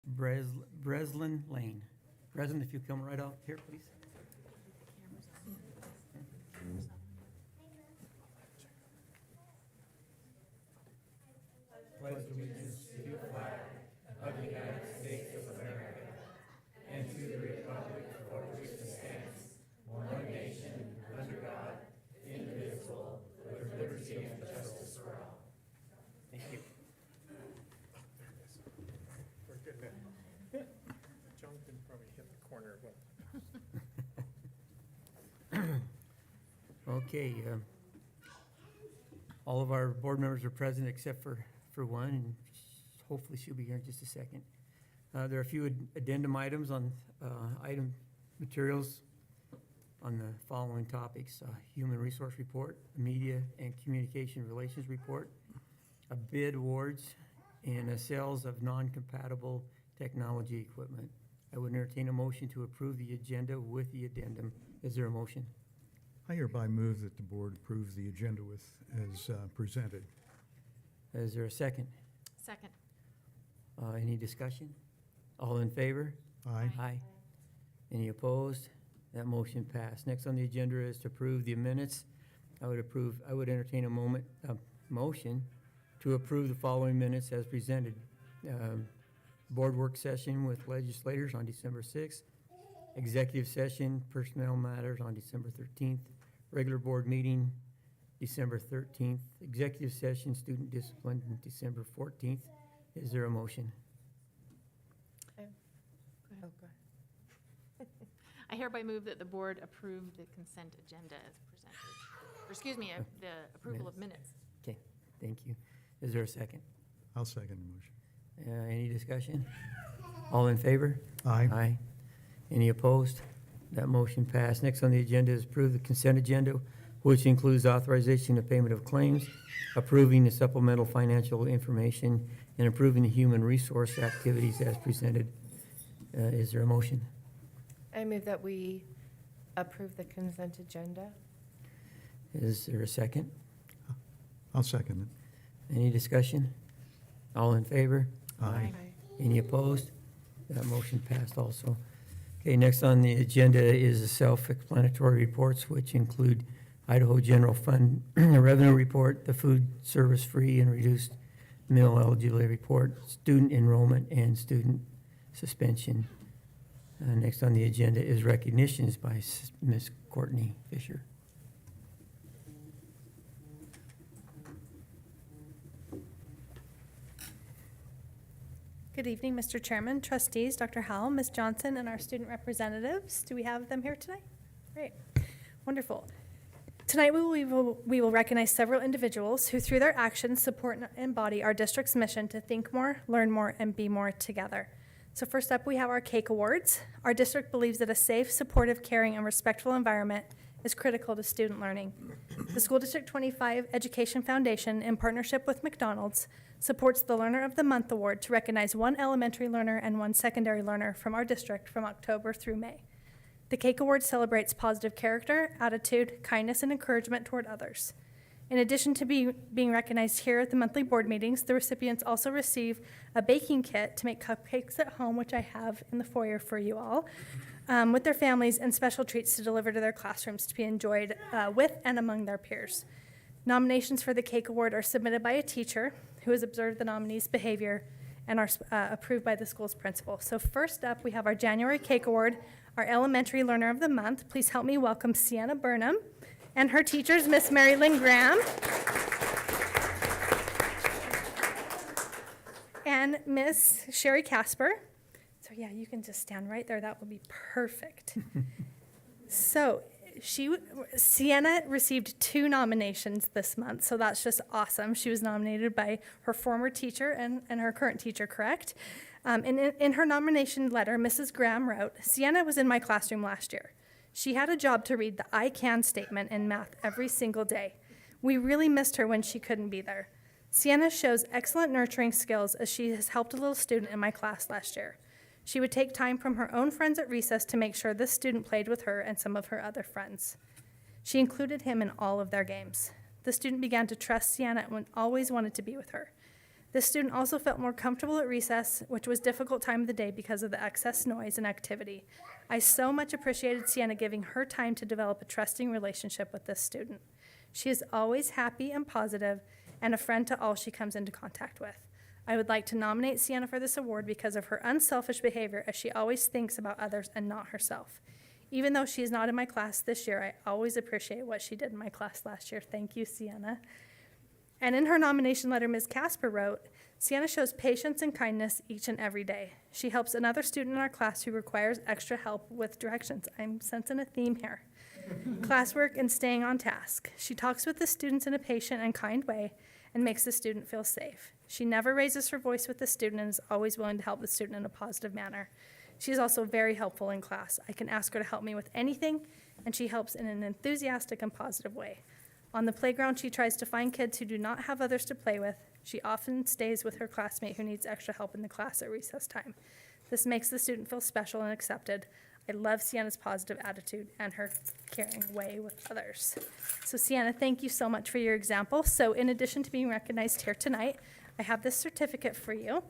Breslin Lane. Breslin, if you come right out here, please. Pledge allegiance to the flag of the United States of America and to the republic for which it stands, one nation, under God, indivisible, with liberty and justice for all. Thank you. We're good now. John can probably hit the corner of one. Okay, all of our board members are present except for one, and hopefully she'll be here in just a second. There are a few addendum items on item materials on the following topics: human resource report, media and communication relations report, a bid awards, and a sales of non-compatible technology equipment. I would entertain a motion to approve the agenda with the addendum. Is there a motion? I hereby move that the board approve the agenda as presented. Is there a second? Second. Any discussion? All in favor? Aye. Aye. Any opposed? That motion passed. Next on the agenda is to approve the minutes. I would entertain a motion to approve the following minutes as presented. Board work session with legislators on December 6th, executive session, personnel matters on December 13th, regular board meeting, December 13th, executive session, student discipline, December 14th. Is there a motion? Go ahead. I hereby move that the board approve the consent agenda as presented. Or excuse me, the approval of minutes. Okay, thank you. Is there a second? I'll second the motion. Any discussion? All in favor? Aye. Aye. Any opposed? That motion passed. Next on the agenda is approve the consent agenda, which includes authorization of payment of claims, approving the supplemental financial information, and approving the human resource activities as presented. Is there a motion? I move that we approve the consent agenda. Is there a second? I'll second Any discussion? All in favor? it. Aye. Any opposed? That motion passed also. Okay, next on the agenda is the self-explanatory reports, which include Idaho General Fund revenue report, the food service free and reduced meal eligibility report, student enrollment, and student suspension. Next on the agenda is recognitions by Ms. Courtney Fisher. Good evening, Mr. Chairman, trustees, Dr. Howell, Ms. Johnson, and our student representatives. Do we have them here tonight? Great. Wonderful. Tonight, we will recognize several individuals who, through their actions, support and embody our district's mission to think more, learn more, and be more together. So first up, we have our CAKE Awards. Our district believes that a safe, supportive, caring, and respectful environment is critical to student learning. The School District 25 Education Foundation, in partnership with McDonald's, supports the Learner of the Month Award to recognize one elementary learner and one secondary learner from our district from October through May. The CAKE Award celebrates positive character, attitude, kindness, and encouragement toward others. In addition to being recognized here at the monthly board meetings, the recipients also receive a baking kit to make cupcakes at home, which I have in the foyer for you all, with their families, and special treats to deliver to their classrooms to be enjoyed with and among their peers. Nominations for the CAKE Award are submitted by a teacher who has observed the nominee's behavior and are approved by the school's principal. So first up, we have our January CAKE Award, our Elementary Learner of the Month. Please help me welcome Sienna Burnham and her teachers, Miss Mary Lynn Graham and Miss Sherry Casper. So yeah, you can just stand right there. That would be perfect. So Sienna received 2 nominations this month, so that's just awesome. She was nominated by her former teacher and her current teacher, correct? And in her nomination letter, Mrs. Graham wrote, "Sienna was in my classroom last year. She had a job to read the I can statement in math every single day. We really missed her when she couldn't be there. Sienna shows excellent nurturing skills as she has helped a little student in my class last year. She would take time from her own friends at recess to make sure this student played with her and some of her other friends. She included him in all of their games. The student began to trust Sienna and always wanted to be with her. This student also felt more comfortable at recess, which was a difficult time of the day because of the excess noise and activity. I so much appreciated Sienna giving her time to develop a trusting relationship with this student. She is always happy and positive and a friend to all she comes into contact with. I would like to nominate Sienna for this award because of her unselfish behavior, as she always thinks about others and not herself. Even though she is not in my class this year, I always appreciate what she did in my class last year. Thank you, Sienna. And in her nomination letter, Ms. Casper wrote, Sienna shows patience and kindness each and every day. She helps another student in our class who requires extra help with directions. I'm sensing a theme here. Classwork and staying on task. She talks with the students in a patient and kind way and makes the student feel safe. She never raises her voice with the student and is always willing to help the student in a positive manner. She is also very helpful in class. I can ask her to help me with anything, and she helps in an enthusiastic and positive way. On the playground, she tries to find kids who do not have others to play with. She often stays with her classmate who needs extra help in the class at recess time. This makes the student feel special and accepted. I love Sienna's positive attitude and her caring way with others. So Sienna, thank you so much for your example. So in addition to being recognized here tonight, I have this certificate for you.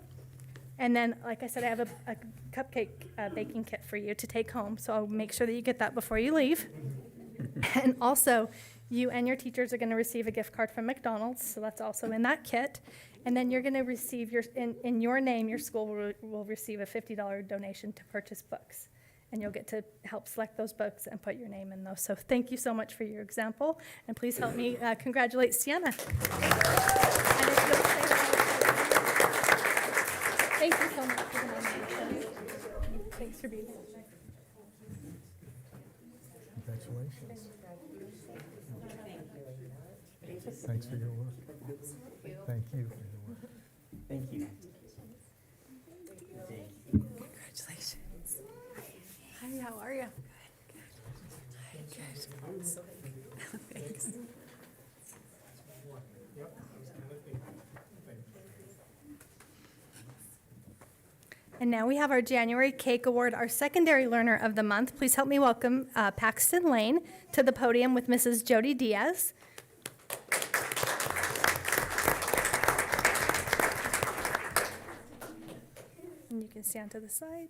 And then, like I said, I have a cupcake baking kit for you to take home. So I'll make sure that you get that before you leave. And also, you and your teachers are going to receive a gift card from McDonald's. So that's also in that kit. And then you're going to receive, in your name, your school will receive a $50 donation to purchase books. And you'll get to help select those books and put your name in those. So thank you so much for your example. And please help me congratulate Sienna. Thank you so much for the nomination. Thanks for being here. Congratulations. Thanks for your work. Thank you for your work. Thank you. Congratulations. Hi, how are you? Thanks. And now we have our January Cake Award, our secondary learner of the month. Please help me welcome Paxton Lane to the podium with Mrs. Jody Diaz. And you can stand to the side.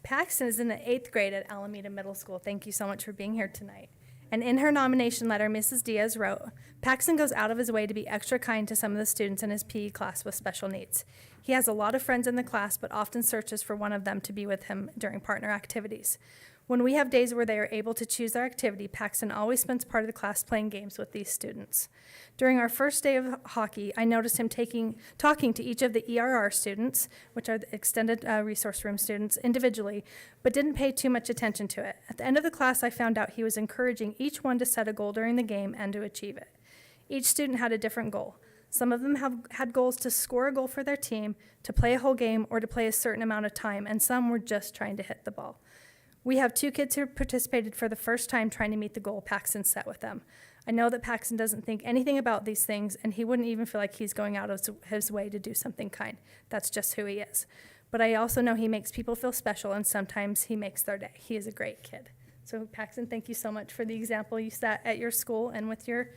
Paxton is in the 8th grade at Alameda Middle School. Thank you so much for being here tonight. And in her nomination letter, Mrs. Diaz wrote, Paxton goes out of his way to be extra kind to some of the students in his PE class with special needs. He has a lot of friends in the class, but often searches for one of them to be with him during partner activities. When we have days where they are able to choose their activity, Paxton always spends part of the class playing games with these students. During our first day of hockey, I noticed him talking to each of the ERR students, which are the extended resource room students, individually, but didn't pay too much attention to it. At the end of the class, I found out he was encouraging each one to set a goal during the game and to achieve it. Each student had a different goal. Some of them had goals to score a goal for their team, to play a whole game, or to play a certain amount of time, and some were just trying to hit the ball. We have 2 kids who participated for the first time trying to meet the goal Paxton set with them. I know that Paxton doesn't think anything about these things, and he wouldn't even feel like he's going out of his way to do something kind. That's just who he is. But I also know he makes people feel special, and sometimes he makes their day. He is a great kid. So Paxton, thank you so much for the example you set at your school and with your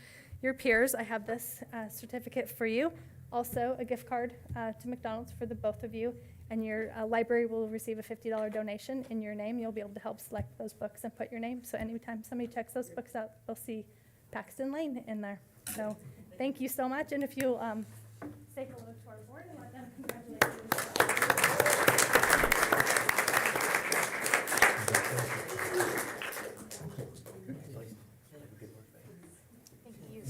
peers. I have this certificate for you. Also, a gift card to McDonald's for the both of you. And your library will receive a $50 donation in your name. You'll be able to help select those books and put your name. So anytime somebody checks those books out, they'll see Paxton Lane in there. So thank you so much. And if you'll say hello to our board and let them congratulate you. Thank you.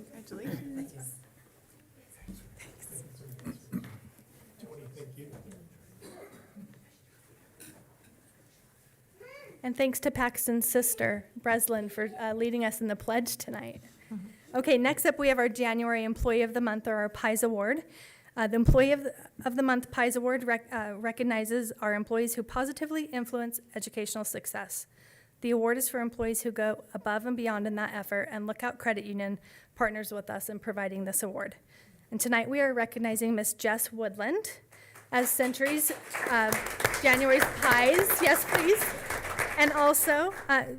Congratulations. And thanks to Paxton's sister, Breslin, for leading us in the pledge tonight. Okay, next up we have our January Employee of the Month, or our PIES Award. The Employee of the Month PIES Award recognizes our employees who positively influence educational success. The award is for employees who go above and beyond in that effort, and Lookout Credit Union partners with us in providing this award. And tonight we are recognizing Miss Jess Woodland as Century's January's PIES. Yes, please. And also,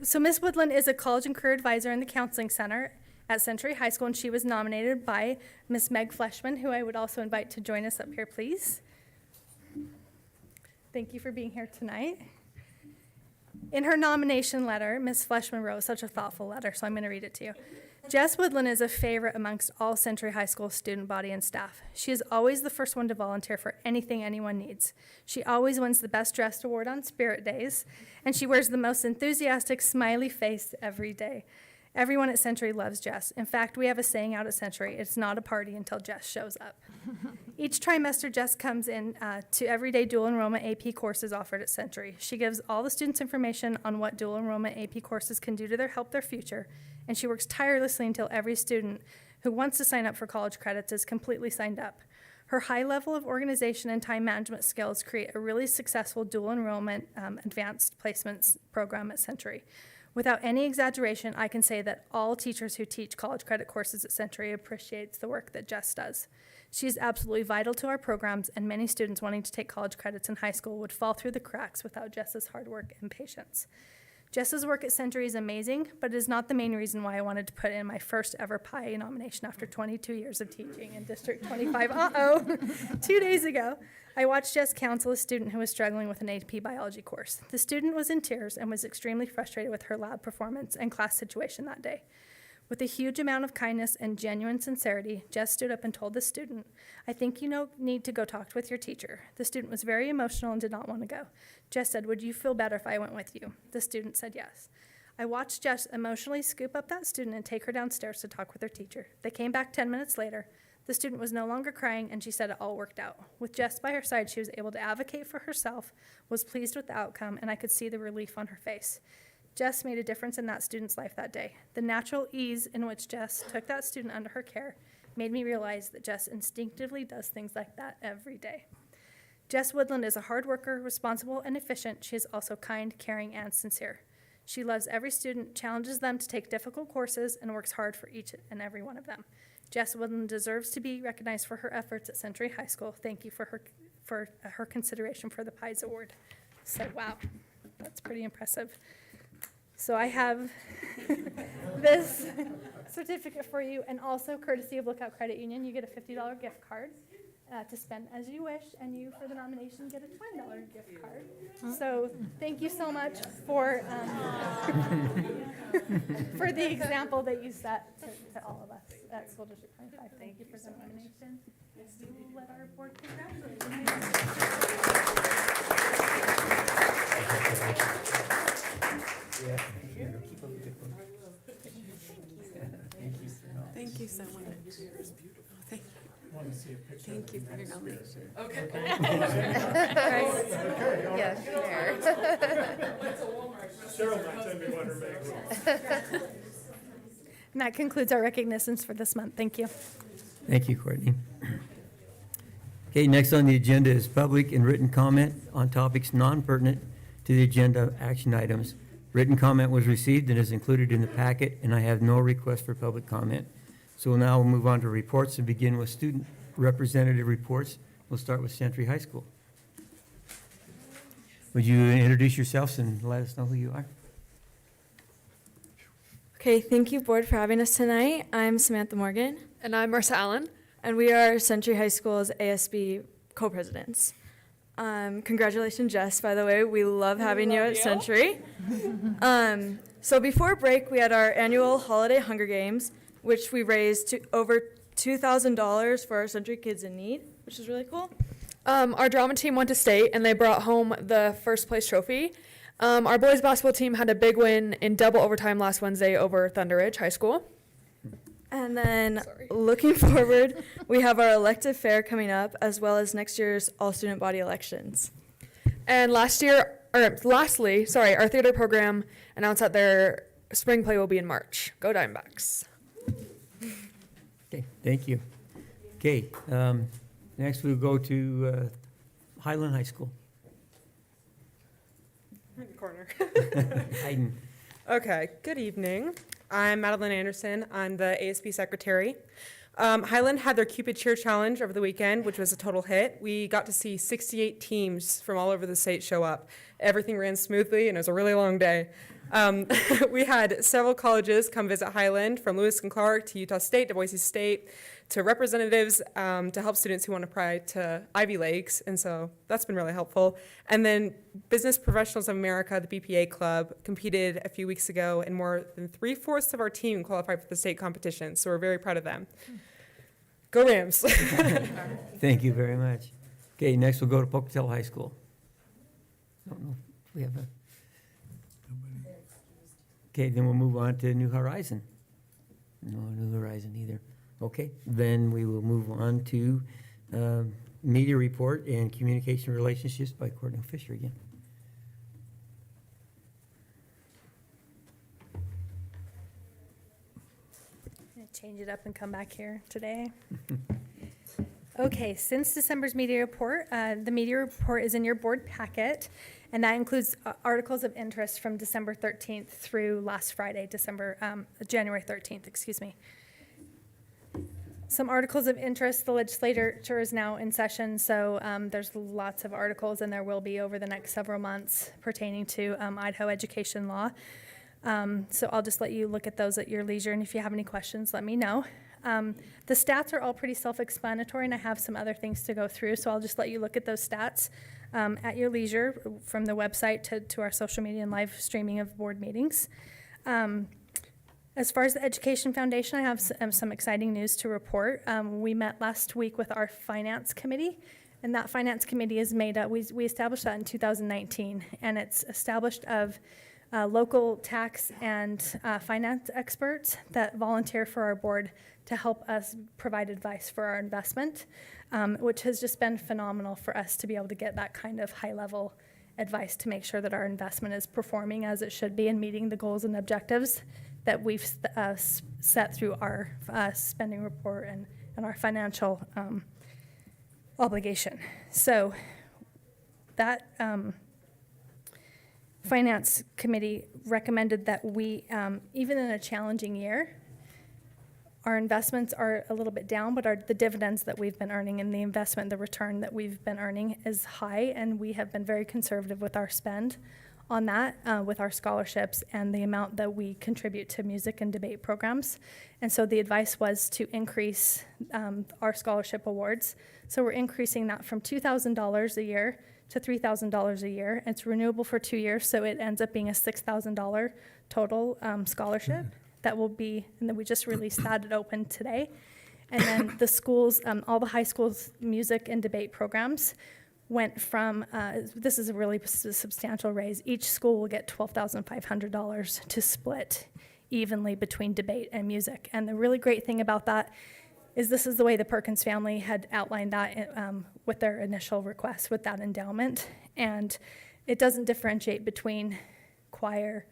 so Ms. Woodland is a college and career advisor in the Counseling Center, at Century High School, and she was nominated by Miss Meg Fleshman, who I would also invite to join us up here, please. Thank you for being here tonight. In her nomination letter, Ms. Fleshman wrote such a thoughtful letter, so I'm going to read it to you. Jess Woodland is a favorite amongst all Century High School student body and staff. She is always the first one to volunteer for anything anyone needs. She always wins the Best Dressed Award on Spirit Days, and she wears the most enthusiastic, smiley face every day. Everyone at Century loves Jess. In fact, we have a saying out at Century, it's not a party until Jess shows up. Each trimester, Jess comes in to everyday dual enrollment AP courses offered at Century. She gives all the students information on what dual enrollment AP courses can do to help their future, and she works tirelessly until every student who wants to sign up for college credits is completely signed up. Her high level of organization and time management skills create a really successful dual enrollment advanced placements program at Century. Without any exaggeration, I can say that all teachers who teach college credit courses at Century appreciates the work that Jess does. She is absolutely vital to our programs, and many students wanting to take college credits in high school would fall through the cracks without Jess's hard work and patience. Jess's work at Century is amazing, but it is not the main reason why I wanted to put in my first ever PI nomination after 22 years of teaching in District 25. 2 days ago, I watched Jess counsel a student who was struggling with an AP biology course. The student was in tears and was extremely frustrated with her lab performance and class situation that day. With a huge amount of kindness and genuine sincerity, Jess stood up and told the student, "I think you need to go talk with your teacher." The student was very emotional and did not want to go. Jess said, "Would you feel better if I went with you?" The student said yes. I watched Jess emotionally scoop up that student and take her downstairs to talk with her teacher. They came back 10 minutes later. The student was no longer crying, and she said it all worked out. With Jess by her side, she was able to advocate for herself, was pleased with the outcome, and I could see the relief on her face. Jess made a difference in that student's life that day. The natural ease in which Jess took that student under her care made me realize that Jess instinctively does things like that every day. Jess Woodland is a hard worker, responsible, and efficient. She is also kind, caring, and sincere. She loves every student, challenges them to take difficult courses, and works hard for each and every one of them. Jess Woodland deserves to be recognized for her efforts at Century High School. Thank you for her consideration for the PIES Award. So, wow, that's pretty impressive. So I have this certificate for you, and also courtesy of Lookout Credit Union, you get a $50 gift card to spend as you wish, and you, for the nomination, get a $20 gift card. So thank you so much for for the example that you set to all of us at School District 25. Thank you for the nomination. We'll let our board congratulate Yeah. Keep up the good work. Thank you so much. Thank Want to see a picture? thank you for your nomination. Yes, there. Cheryl might send me one her makes. And that concludes our recognitions for this month. Thank you. Thank you, Courtney. Okay, next on the agenda is public and written comment on topics non-pertinent to the agenda action items. Written comment was received and is included in the packet, and I have no request for public comment. So now we'll move on to reports and begin with student representative reports. We'll start with Century High School. Would you introduce yourselves and let us know who you are? Okay, thank you, board, for having us tonight. I'm Samantha Morgan. And I'm Marissa Allen. And we are Century High School's ASB co-presidents. Congratulations, Jess, by the way. We love having you at Century. So before break, we had our annual holiday Hunger Games, which we raised to over $2,000 for our Century Kids in Need, which is really cool. Our drama team went to state, and they brought home the first place trophy. Our boys basketball team had a big win in double overtime last Wednesday over Thunder Ridge High School. And then looking forward, we have our elective fair coming up, as well as next year's all-student body elections. And lastly, our theater program announced that their spring play will be in March. Go Diamondbacks. Okay, thank you. Okay, next we'll go to Highland High School. In the corner. Hayden. Okay, good evening. I'm Madeline Anderson. I'm the ASB secretary. Highland had their Cupid Cheer Challenge over the weekend, which was a total hit. We got to see 68 teams from all over the state show up. Everything ran smoothly, and it was a really long day. We had several colleges come visit Highland, from Lewis and Clark to Utah State to Boise State, to representatives to help students who want to apply to Ivy Leagues, and so that's been really helpful. And then Business Professionals of America, the BPA Club, competed a few weeks ago, and more than 3/4 of our team qualified for the state competition, so we're very proud of them. Go Rams! Thank you very much. Okay, next we'll go to Pocatello High School. Don't know if we have a... Okay, then we'll move on to New Horizon. No New Horizon either. Okay, then we will move on to media report and communication relationships by Courtney Fisher again. I'm gonna change it up and come back here today. Okay, since December's media report, the media report is in your board packet, and that includes articles of interest from December 13th through last Friday, January 13th, excuse me. Some articles of interest. The legislature is now in session, so there's lots of articles, and there will be over the next several months pertaining to Idaho education law. So I'll just let you look at those at your leisure, and if you have any questions, let me know. The stats are all pretty self-explanatory, and I have some other things to go through, so I'll just let you look at those stats at your leisure, from the website to our social media and live streaming of board meetings. As far as the Education Foundation, I have some exciting news to report. We met last week with our finance committee, and that finance committee is made up, we established that in 2019, and it's established of local tax and finance experts that volunteer for our board to help us provide advice for our investment, which has just been phenomenal for us to be able to get that kind of high-level advice to make sure that our investment is performing as it should be and meeting the goals and objectives that we've set through our spending report and our financial obligation. So that finance committee recommended that we, even in a challenging year, our investments are a little bit down, but the dividends that we've been earning and the return that we've been earning is high, and we have been very conservative with our spend on that, with our scholarships and the amount that we contribute to music and debate programs. And so the advice was to increase our scholarship awards. So we're increasing that from $2,000 a year to $3,000 a year. It's renewable for 2 years, so it ends up being a $6,000 total scholarship. That will be, and then we just released that, it opened today. And then the schools, all the high schools' music and debate programs went from, this is a really substantial raise. Each school will get $12,500 to split evenly between debate and music. And the really great thing about that is this is the way the Perkins family had outlined that with their initial request with that endowment. And it doesn't differentiate between choir,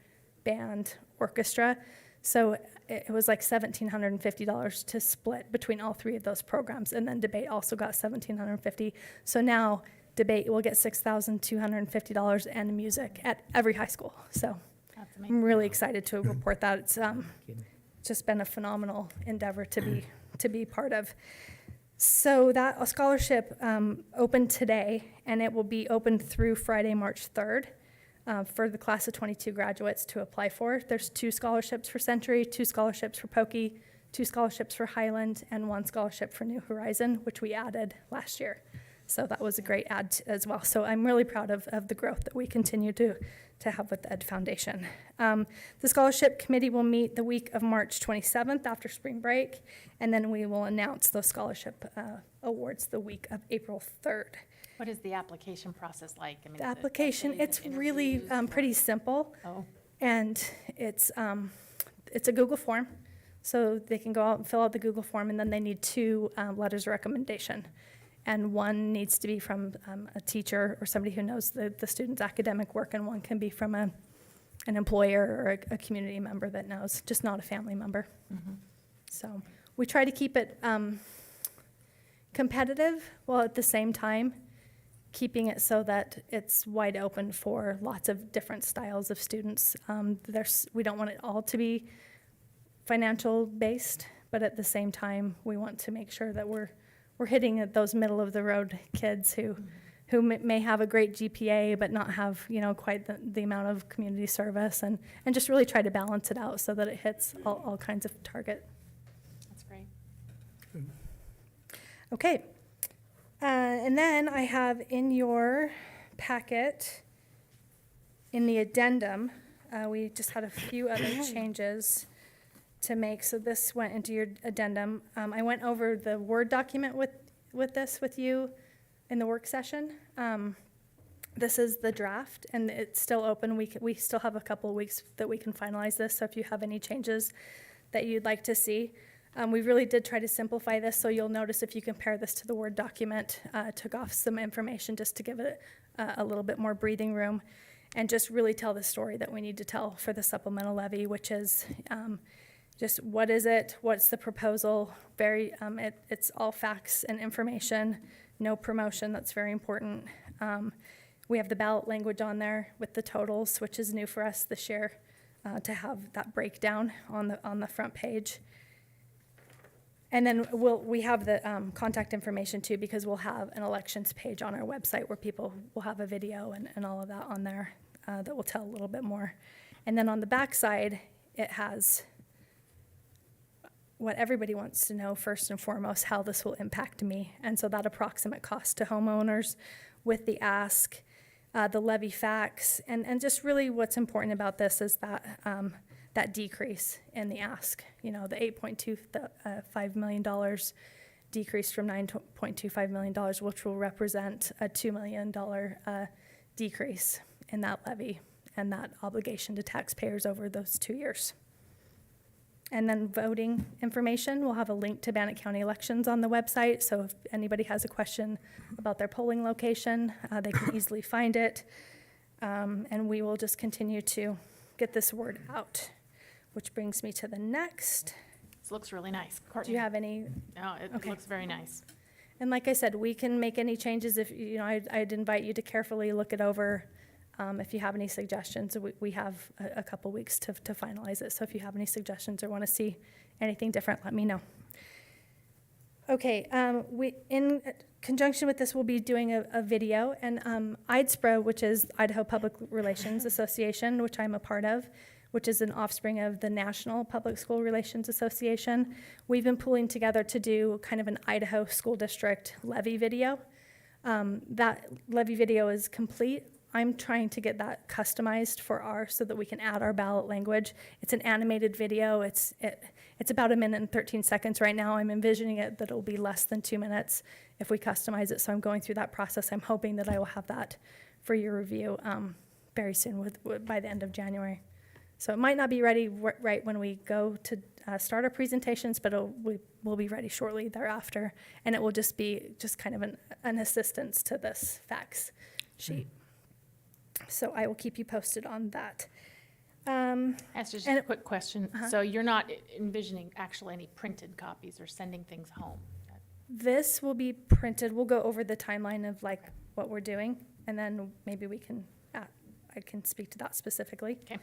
band, orchestra. So it was like $1,750 to split between all three of those programs. And then debate also got $1,750. So now debate will get $6,250 and music at every high school. So That's amazing. I'm really excited to report that. It's just been a phenomenal endeavor to be part of. So that scholarship opened today, and it will be open through Friday, March 3rd. For the class of 22 graduates to apply for. There's 2 scholarships for Century, 2 scholarships for Pokey, 2 scholarships for Highland, and 1 scholarship for New Horizon, which we added last year. So that was a great add as well. So I'm really proud of the growth that we continue to have with the Ed Foundation. The scholarship committee will meet the week of March 27th after spring break, and then we will announce those scholarship awards the week of April 3rd. What is the application process like? I mean, The is it application, essays it's and really interviews? pretty simple, Oh, and it's a Google form. So they can go out and fill out the Google form, and then they need 2 letters of recommendation. And 1 needs to be from a teacher or somebody who knows the student's academic work, and 1 can be from an employer or a community member that knows, just not a family member. So we try to keep it competitive, while at the same time keeping it so that it's wide open for lots of different styles of students. We don't want it all to be financial based, but at the same time, we want to make sure that we're hitting at those middle of the road kids who who may have a great GPA but not have, you know, quite the amount of community service, and just really try to balance it out so that it hits all kinds of target. That's great. Okay. And then I have in your packet, in the addendum, we just had a few other changes to make. So this went into your addendum. I went over the Word document with you in the work session. This is the draft, and it's still open. We still have a couple of weeks that we can finalize this, so if you have any changes that you'd like to see. We really did try to simplify this, so you'll notice if you compare this to the Word document, took off some information just to give it a little bit more breathing room, and just really tell the story that we need to tell for the supplemental levy, which is just what is it, what's the proposal, it's all facts and information, no promotion, that's very important. We have the ballot language on there with the totals, which is new for us this year, to have that breakdown on the front page. And then we have the contact information too, because we'll have an elections page on our website where people will have a video and all of that on there that will tell a little bit more. And then on the back side, it has what everybody wants to know first and foremost, how this will impact me. And so that approximate cost to homeowners with the ask, the levy facts, and just really what's important about this is that that decrease in the ask. You know, the $8.25 million decrease from $9.25 million, which will represent a $2 million decrease in that levy and that obligation to taxpayers over those 2 years. And then voting information, we'll have a link to Bannock County elections on the website, so if anybody has a question about their polling location, they can easily find it. And we will just continue to get this word out, which brings me to the next. This looks really nice. Do Courtney? you have any? No, it Okay. looks very nice. And like I said, we can make any changes if, you know, I'd invite you to carefully look it over. If you have any suggestions, we have a couple weeks to finalize it. So if you have any suggestions or want to see anything different, let me know. Okay, in conjunction with this, we'll be doing a video, and IDSPRA, which is Idaho Public Relations Association, which I'm a part of, which is an offspring of the National Public School Relations Association. We've been pulling together to do kind of an Idaho school district levy video. That levy video is complete. I'm trying to get that customized for so that we can add our ballot language. It's an animated video. It's about 1 minute and 13 seconds right now. I'm envisioning it that it'll be less than 2 minutes if we customize it. So I'm going through that process. I'm hoping that I will have that for your review very soon, by the end of January. So it might not be ready right when we go to start our presentations, but we'll be ready shortly thereafter. And it will just be kind of an assistance to this facts sheet. So I will keep you posted on that. That's just a quick question. Uh-huh. So you're not envisioning actually any printed copies or sending things home? This will be printed. We'll go over the timeline of like what we're doing, and then maybe I can speak to that specifically. Okay.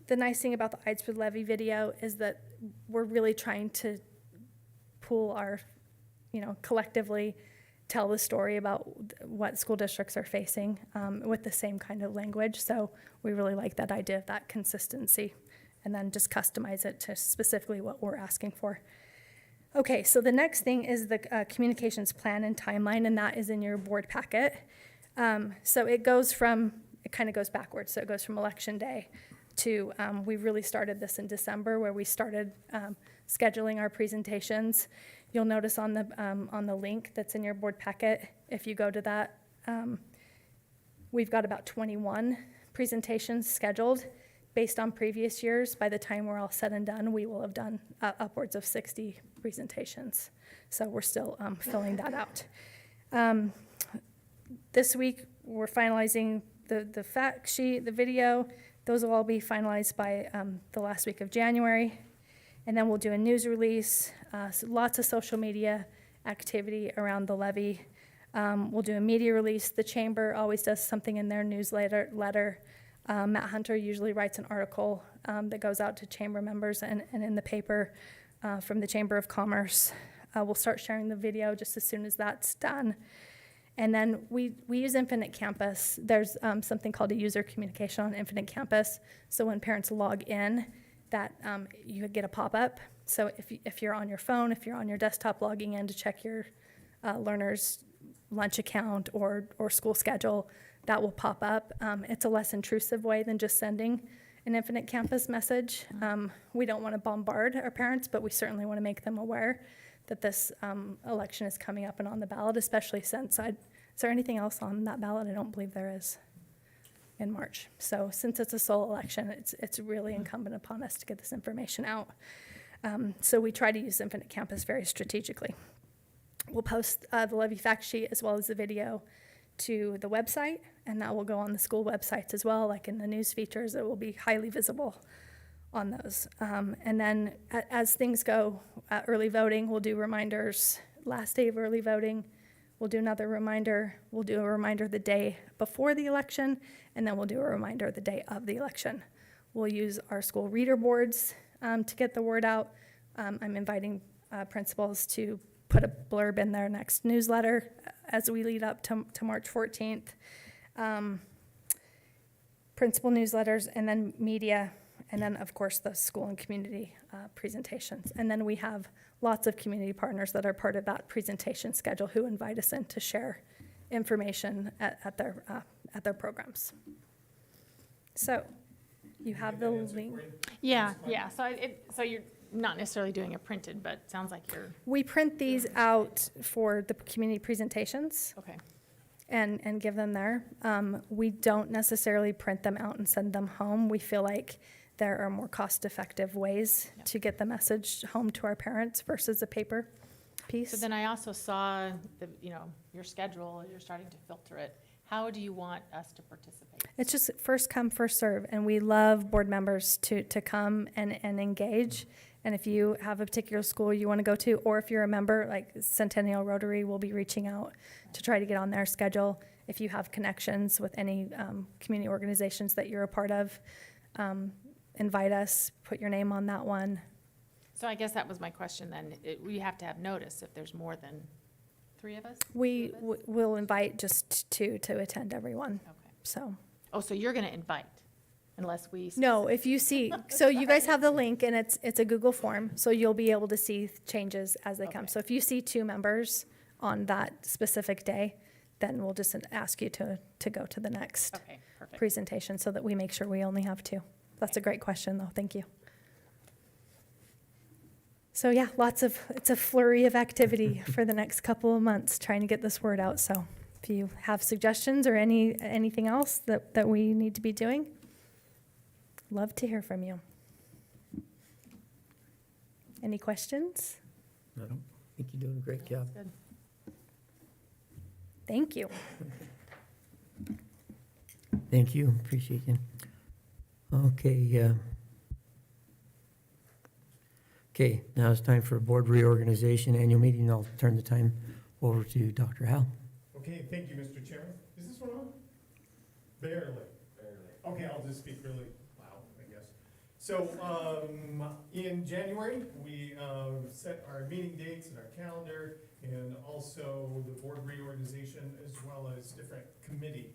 The nice thing about the IDSPRA levy video is that we're really trying to pool our, collectively tell the story about what school districts are facing with the same kind of language. So we really like that idea of that consistency, and then just customize it to specifically what we're asking for. Okay, so the next thing is the communications plan and timeline, and that is in your board packet. So it kind of goes backwards. So it goes from election day to, we really started this in December, where we started scheduling our presentations. You'll notice on the link that's in your board packet, if you go to that, we've got about 21 presentations scheduled. Based on previous years, by the time we're all said and done, we will have done upwards of 60 presentations. So we're still filling that out. This week, we're finalizing the fact sheet, the video. Those will all be finalized by the last week of January. And then we'll do a news release, so lots of social media activity around the levy. We'll do a media release. The chamber always does something in their newsletter. Matt Hunter usually writes an article that goes out to chamber members and in the paper from the Chamber of Commerce. We'll start sharing the video just as soon as that's done. And then we use Infinite Campus. There's something called a user communication on Infinite Campus. So when parents log in, that you get a pop-up. So if you're on your phone, if you're on your desktop logging in to check your learner's lunch account or school schedule, that will pop up. It's a less intrusive way than just sending an Infinite Campus message. We don't want to bombard our parents, but we certainly want to make them aware that this election is coming up and on the ballot, especially since is there anything else on that ballot? I don't believe there is in March. So since it's a sole election, it's really incumbent upon us to get this information out. So we try to use Infinite Campus very strategically. We'll post the levy fact sheet as well as the video to the website, and that will go on the school websites as well, like in the news features. It will be highly visible on those. And then as things go, early voting, we'll do reminders last day of early voting. We'll do another reminder. We'll do a reminder the day before the election, and then we'll do a reminder the day of the election. We'll use our school reader boards to get the word out. I'm inviting principals to put a blurb in their next newsletter as we lead up to March 14th. Principal newsletters, and then media, and then, of course, the school and community presentations. And then we have lots of community partners that are part of that presentation schedule who invite us in to share information at their programs. So you have the link. Yeah. So you're not necessarily doing it printed, but it sounds like you're, We print these out for the community presentations okay. and give them there. We don't necessarily print them out and send them home. We feel like there are more cost-effective ways to get the message home to our parents versus a paper piece. So then I also saw your schedule, you're starting to filter it. How do you want us to participate? It's just first come, first serve, and we love board members to come and engage. And if you have a particular school you want to go to, or if you're a member, like Centennial Rotary will be reaching out to try to get on their schedule. If you have connections with any community organizations that you're a part of, invite us, put your name on that one. So I guess that was my question then. We have to have notice if there's more than 3 of us? We will invite just two to attend everyone, Okay. so. Oh, so you're going to invite unless we. No, if you see, so you guys have the link and it's a Google form, so you'll be able to see changes as they come. Okay. So if you see 2 members on that specific day, then we'll just ask you to go to the next Okay, perfect. presentation so that we make sure we only have 2. That's a great question though, thank you. So yeah, it's a flurry of activity for the next couple of months trying to get this word out. So if you have suggestions or anything else that we need to be doing, love to hear from you. Any questions? I don't think you're doing a great job. Good. Thank you. Thank you, appreciate you. Okay, okay, now it's time for board reorganization, annual meeting. I'll turn the time over to Dr. Hal. Okay, thank you, Mr. Chairman. Is this one on? Barely. Okay, I'll just speak really loud, I guess. So, in January, we set our meeting dates and our calendar, and also the board reorganization, as well as different committee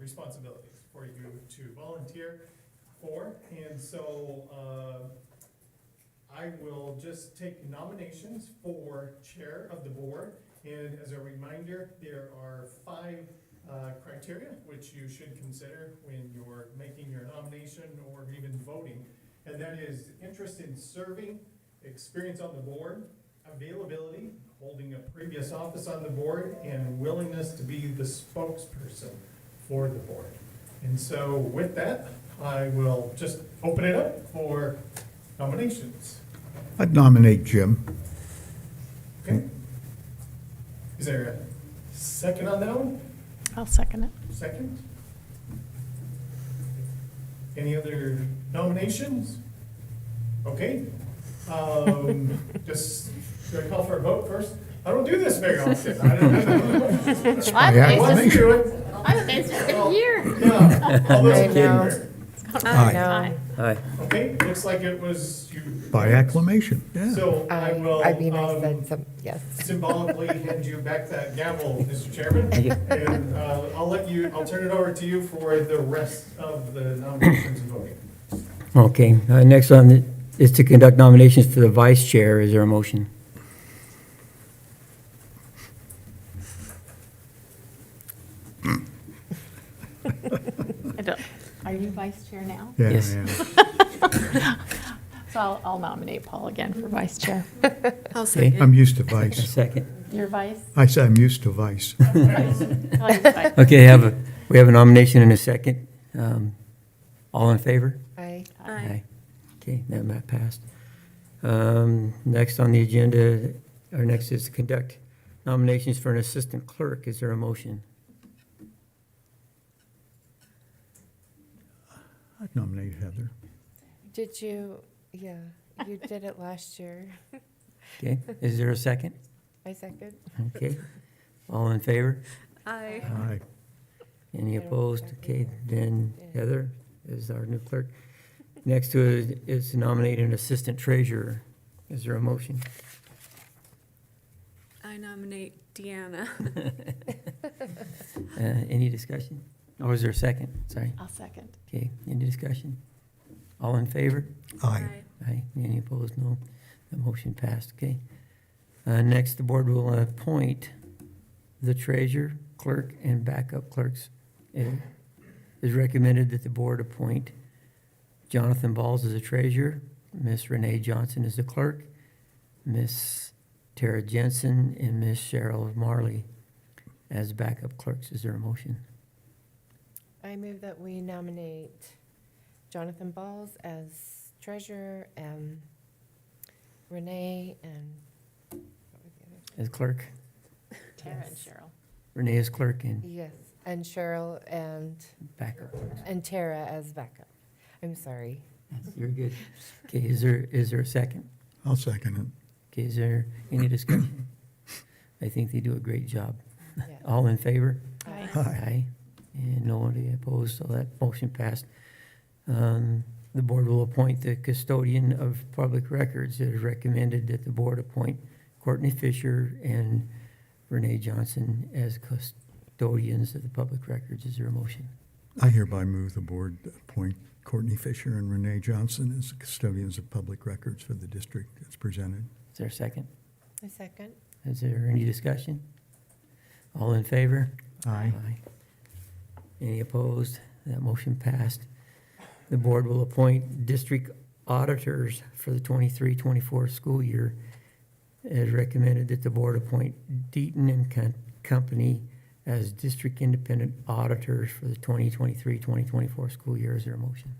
responsibilities for you to volunteer for. And so, I will just take nominations for chair of the board. And as a reminder, there are 5 criteria which you should consider when you're making your nomination or even voting. And that is interest in serving, experience on the board, availability, holding a previous office on the board, and willingness to be the spokesperson for the board. And so with that, I will just open it up for nominations. I'd nominate Jim. Okay. Is there a second on that one? I'll second it. Second? Any other nominations? Okay. Just, should I call for a vote first? I don't do this very often. I don't have Yeah, Let's do it. I've been here for a year. Yeah. All those in Thank you. favor? Aye. No. Aye. Okay, looks like it was you. By acclamation, yeah. So I will, I mean, I said some, yes. symbolically hand you back that gavel, Mr. Chairman. And I'll turn it over to you for the rest of the nominations and voting. Okay, next on is to conduct nominations for the vice chair. Is there a motion? Are you vice chair now? Yeah, Yes. yeah. So I'll nominate Paul again for vice chair. I'll Okay. second. I'm used to A vice. second. You're vice? I say I'm used to vice. Vice. Okay, we have a nomination and a second. All in favor? I, Aye. Okay, that passed. Next on the agenda, or next is to conduct nominations for an assistant clerk. Is there a motion? I'd nominate Heather. did you, yeah, you did it last year. Okay, is there a second? I second. Okay, all in favor? Aye. Aye. Any I don't opposed? second. Okay, then Heather is our new clerk. Next to it is to nominate an assistant treasurer. Is there a motion? I nominate Deanna. Any discussion? Or is there a second? Sorry. I'll second. Okay, any discussion? All in favor? Aye. Aye. Any opposed? No. The motion passed. Okay. Next, the board will appoint the treasurer, clerk, and backup clerks. It is recommended that the board appoint Jonathan Balls as a treasurer, Miss Renee Johnson as the clerk, Miss Tara Jensen, and Miss Cheryl Marley as backup clerks. Is there a motion? I move that we nominate Jonathan Balls as treasurer and Renee and, what was the other? As clerk? Tara and Yes. Cheryl. Renee as clerk and Yes, and Cheryl backup clerks. and Tara as backup. I'm sorry. You're good. Okay, is there a second? I'll second it. Okay, is there any discussion? I think they do a great job. Yeah. All in favor? Aye. Aye. And nobody opposed, so that motion passed. The board will appoint the custodian of public records. It is recommended that the board appoint Courtney Fisher and Renee Johnson as custodians of the public records. Is there a motion? I hereby move the board appoint Courtney Fisher and Renee Johnson as the custodians of public records for the district as presented. Is there a second? A second. Is there any discussion? All in favor? Aye. Any opposed? That motion passed. The board will appoint district auditors for the 23-24 school year. It is recommended that the board appoint Deaton and Company as district independent auditors for the 2023-2024 school year. Is there a motion?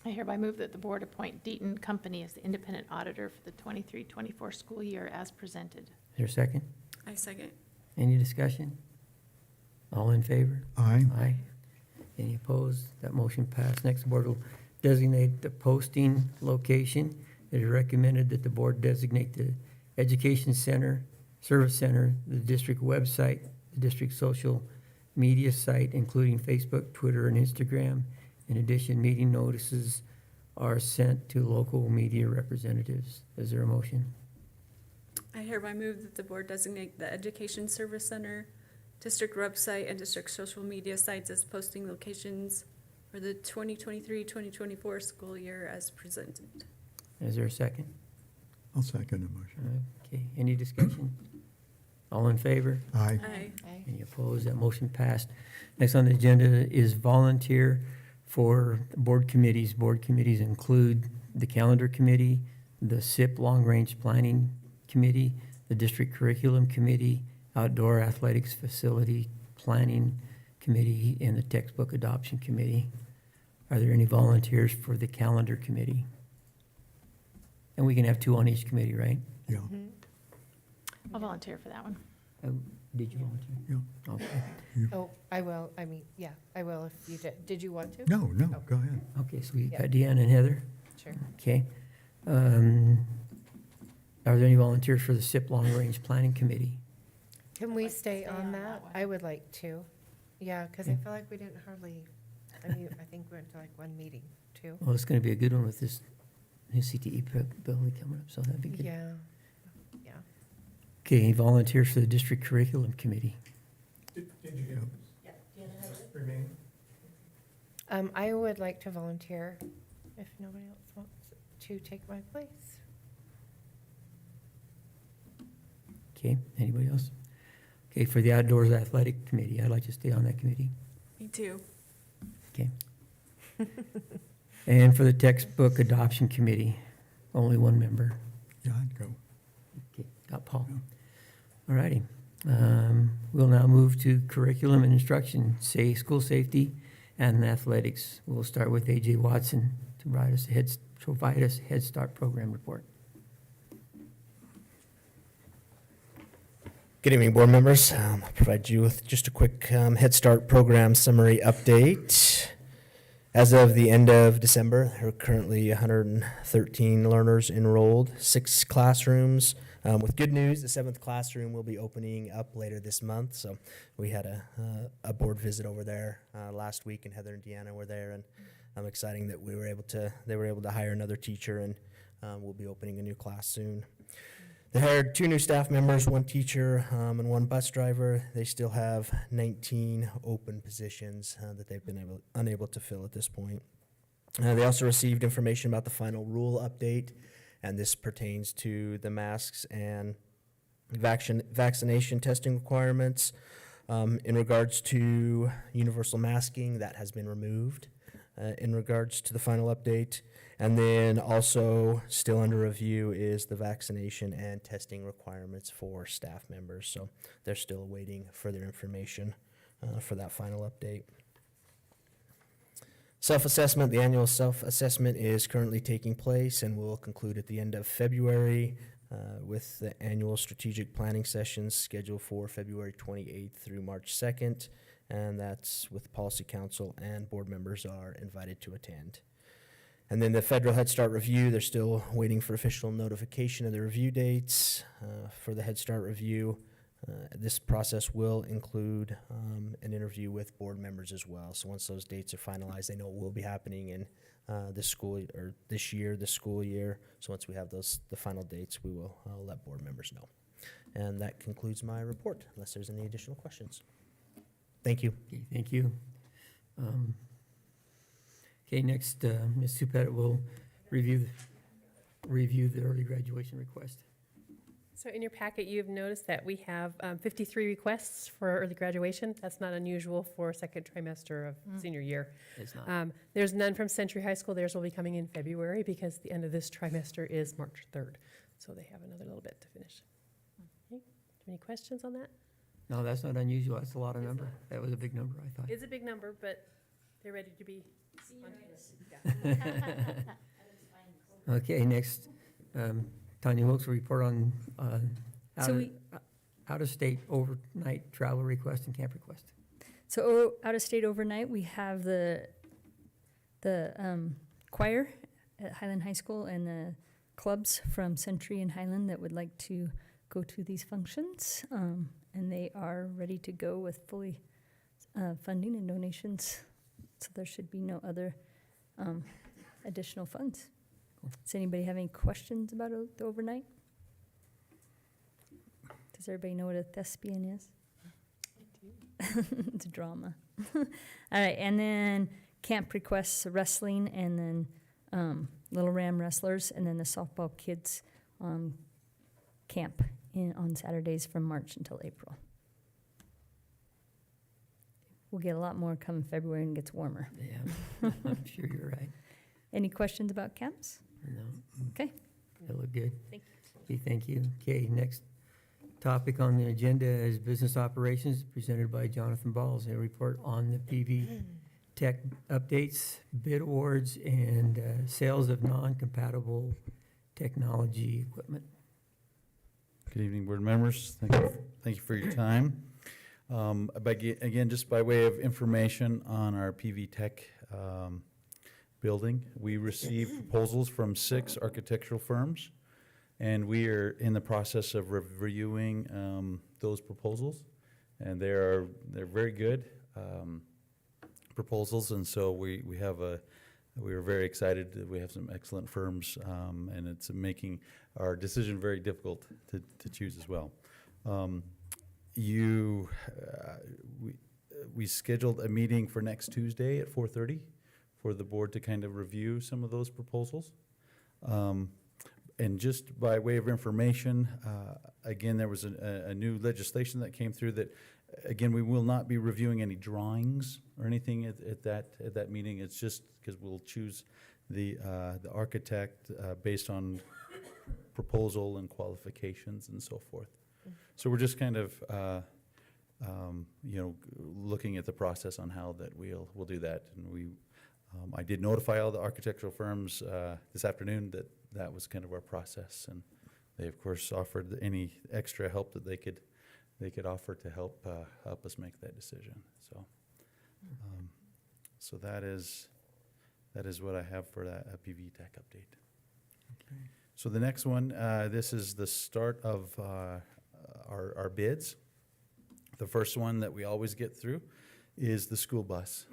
I hereby move that the board appoint Deaton Company as the independent auditor for the 23-24 school year as presented. Is there a second? I second. Any discussion? All in favor? Aye. Aye. Any opposed? That motion passed. Next, the board will designate the posting location. It is recommended that the board designate the education center, service center, the district website, the district social media site, including Facebook, Twitter, and Instagram. In addition, meeting notices are sent to local media representatives. Is there a motion? I hereby move that the board designate the Education Service Center, district website, and district social media sites as posting locations for the 2023-2024 school year as presented. Is there a second? I'll second the motion. Okay, any discussion? All in favor? Aye. Aye. Aye. Any opposed? That motion passed. Next on the agenda is volunteer for board committees. Board committees include the calendar committee, the SIP Long Range Planning Committee, the District Curriculum Committee, Outdoor Athletics Facility Planning Committee, and the Textbook Adoption Committee. Are there any volunteers for the calendar committee? And we can have two on each committee, right? Yeah. Mhm. I'll volunteer for that one. Did you volunteer? Yeah. Okay. Oh, I will, I mean, yeah, I will if you did. Did you want to? No, no, go ahead. Okay, so we Yeah. got Deanna and Heather. Sure. Okay. Are there any volunteers for the SIP Long Range Planning Committee? Can we like to stay stay on on that? that one. I would like to. Yeah, because I Yeah. feel like we didn't hardly I think we're into like one meeting, too. Well, it's going to be a good one with this new CTE building coming up, so that'd be good. Yeah, yeah. Okay, volunteers for the district curriculum committee. Did you get remain? I would like to volunteer if nobody else wants to take my place. Okay, anybody else? Okay, for the outdoors athletic committee, I'd like to stay on that committee. Me too. Okay. And for the textbook adoption committee, only one member. Yeah, I'd go. Okay, got Paul. All righty. We'll now move to curriculum and instruction, say school safety and athletics. We'll start with AJ Watson to provide us a Head Start program report. Good evening, board members. I'll provide you with just a quick Head Start program summary update. As of the end of December, there are currently 113 learners enrolled, 6 classrooms. With good news, the 7th classroom will be opening up later this month. So we had a board visit over there last week, and Heather and Deanna were there, and I'm excited that they were able to hire another teacher, and we'll be opening a new class soon. They hired 2 new staff members, 1 teacher and 1 bus driver. They still have 19 open positions that they've been unable to fill at this point. They also received information about the final rule update, and this pertains to the masks and vaccination testing requirements. In regards to universal masking, that has been removed in regards to the final update. And then also still under review is the vaccination and testing requirements for staff members. So they're still awaiting further information for that final update. Self-assessment, the annual self-assessment is currently taking place and will conclude at the end of February with the annual strategic planning sessions scheduled for February 28th through March 2nd. And that's with Policy Council, and board members are invited to attend. And then the federal Head Start review, they're still waiting for official notification of the review dates for the Head Start review. This process will include an interview with board members as well. So once those dates are finalized, they know it will be happening in this school year. So once we have the final dates, we will let board members know. And that concludes my report, unless there's any additional questions. Thank you. Okay, thank you. Okay, next, Ms. Supet will review the early graduation request. So in your packet, you've noticed that we have 53 requests for early graduation. That's not unusual for second trimester of senior year. It's not. There's none from Century High School. Theirs will be coming in February because the end of this trimester is March 3rd. So they have another little bit to finish. Okay. Any questions on that? No, that's not unusual. That's a lot of number. That was a big number, I thought. It's a big number, but they're ready to be. Okay, next, Tanya Wilkes will report on out-of-state overnight travel request and camp request. So out-of-state overnight, we have the choir at Highland High School and the clubs from Century and Highland that would like to go to these functions. And they are ready to go with fully funding and donations. So there should be no other additional funds. Does anybody have any questions about the overnight? Does everybody know what a thespian is? It's a drama. All right, and then camp requests, wrestling, and then Little Ram wrestlers, and then the softball kids camp on Saturdays from March until April. We'll get a lot more come February and it gets warmer. Yeah, I'm sure you're right. Any questions about camps? No. Okay. That look good. Thank you. Okay, thank you. Okay, next topic on the agenda is business operations presented by Jonathan Balls. A report on the PV Tech updates, bid awards, and sales of non-compatible technology equipment. Good evening, board members. Thank you for your time. Again, just by way of information on our PV Tech building, we received proposals from 6 architectural firms, and we are in the process of reviewing those proposals, and they're very good. proposals, and so we were very excited that we have some excellent firms, and it's making our decision very difficult to choose as well. We scheduled a meeting for next Tuesday at 4:30 for the board to kind of review some of those proposals. And just by way of information, again, there was a new legislation that came through that, again, we will not be reviewing any drawings or anything at that meeting. It's just because we'll choose the architect based on proposal and qualifications and so forth. So we're just kind of, looking at the process on how that we'll do that. And I did notify all the architectural firms this afternoon that was kind of our process, and they of course offered any extra help that they could offer to help us make that decision. So that is what I have for that PV Tech update. Okay. So the next one, this is the start of our bids. The first one that we always get through is the school bus.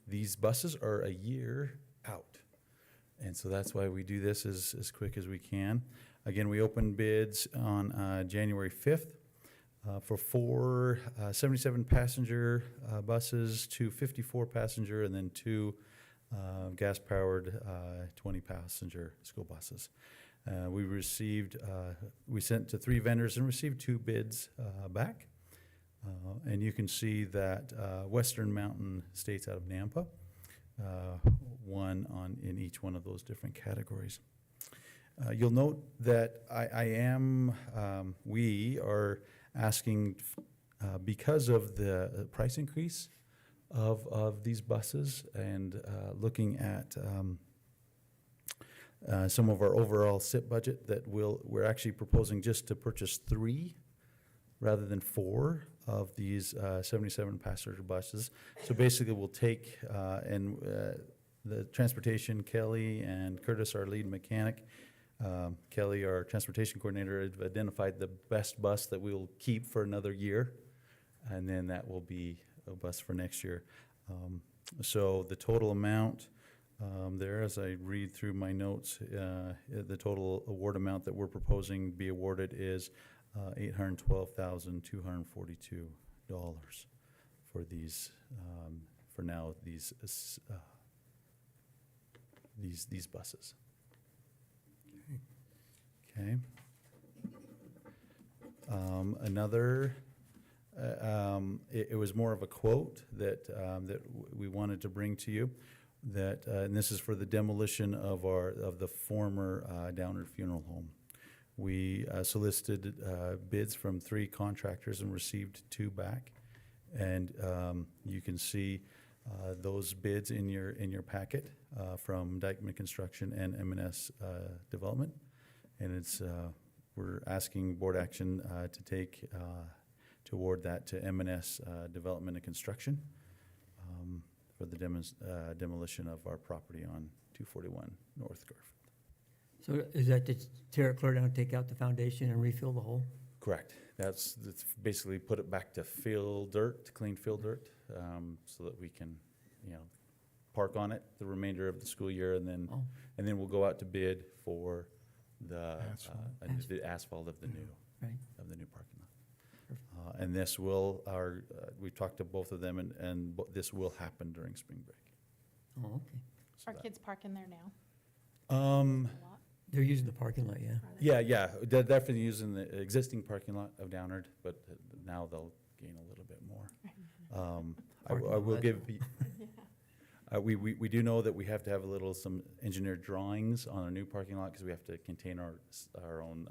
These buses are a year out, and so that's why we do this as quick as we can. Again, we opened bids on January 5th for 4 77-passenger buses, 2 54-passenger, and then 2 gas-powered 20-passenger school buses. We sent to 3 vendors and received 2 bids back. And you can see that Western Mountain States out of Nampa won in each one of those different categories. You'll note that we are asking, because of the price increase of these buses and looking at some of our overall SIP budget, that we're actually proposing just to purchase 3 rather than 4 of these 77-passenger buses. So basically, we'll take the transportation, Kelly and Curtis, our lead mechanic. Kelly, our transportation coordinator, have identified the best bus that we'll keep for another year, and then that will be a bus for next year. So the total amount there, as I read through my notes, the total award amount that we're proposing be awarded is $812,242 for these, for now, these buses. Okay. Another, it was more of a quote that we wanted to bring to you. And this is for the demolition of the former Downard Funeral Home. We solicited bids from 3 contractors and received 2 back, and you can see those bids in your packet from Dykeman Construction and M&S Development, and we're asking board action to award that to M&S Development and Construction for the demolition of our property on 241 North Garfield. So is that to tear it clear down, take out the foundation and refill the hole? Correct. That's basically put it back to clean fill dirt, so that we can, park on it the remainder of the school year, and then we'll go out to bid for the asphalt of the new parking lot. And this we've talked to both of them, and this will happen during spring break. Oh, okay. Are kids parking there now? They're using the parking lot, yeah. Yeah. They're definitely using the existing parking lot of Downard, but now they'll gain a little bit more. I will give. We do know that we have to have some engineered drawings on our new parking lot, because we have to contain our own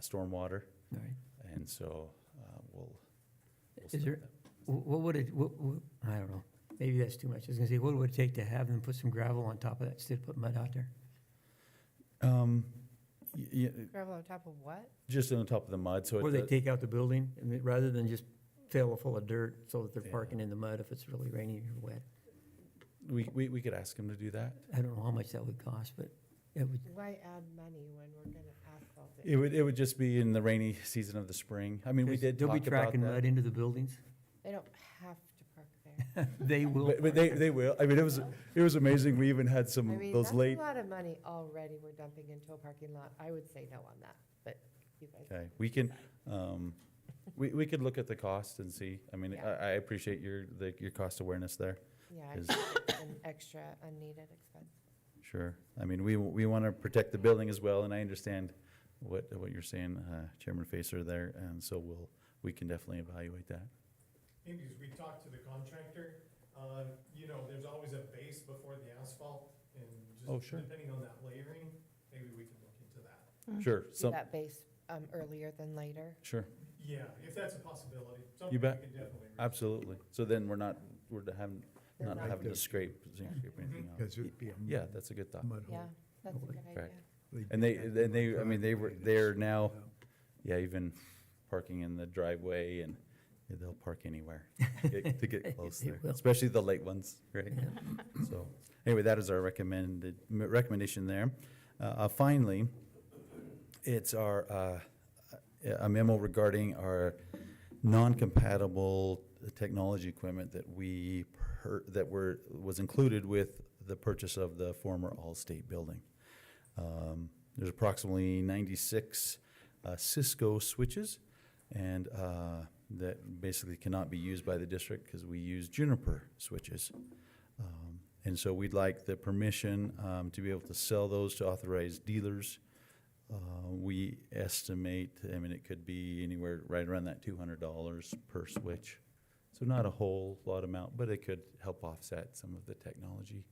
stormwater, All right. and so we'll Is there, what would it, I don't know, maybe that's too much. I was gonna say, what would it take to have them put some gravel on top of that instead of put mud out there? Gravel on top of what? Just on top of the mud, so Or they take out the building, rather than just fill it full of dirt so that they're parking in the mud if it's really rainy or wet. we could ask them to do that. I don't know how much that would cost, but it would, Why add money when we're gonna asphalt it? It would just be in the rainy season of the spring. I mean, we did they'll talk be about tracking that. mud into the buildings. They don't have They will. But they will. I mean, it was amazing. We even had I some, mean, those that's a late. lot of money already we're dumping into a parking lot. I would say no on that, but you guys. Okay, we can, we could look at the cost and see. I mean, Yeah. I appreciate your cost awareness there. Yeah, is- it's an extra unneeded expense. Sure. I mean, we want to protect the building as well, and I understand what you're saying, Chairman Facer there, and so we can definitely evaluate that. Maybe as we talk to the contractor, you know, there's always a base before the asphalt, and Oh, just sure. depending on that layering, maybe we can look into that. Sure, Do that base earlier than later. sure, Yeah, if that's a possibility. Something You we bet. can definitely. absolutely. So then we're not They're not not having to good. scrape anything out. Because it'd be a Yeah, that's a good thought. mud hole. Yeah, that's a good idea. Correct. They'd And be they, I mean, they're now, Yeah. yeah, even parking in the driveway, and they'll park anywhere to get close They there, will. especially the late ones, right? So, anyway, that is our recommendation there. Finally, it's a memo regarding our non-compatible technology equipment that was included with the purchase of the former Allstate building. There's approximately 96 Cisco switches, and that basically cannot be used by the district because we use Juniper switches. And so we'd like the permission to be able to sell those to authorized dealers. We estimate, I mean, it could be anywhere right around that $200 per switch. So not a whole lot amount, but it could help offset some of the technology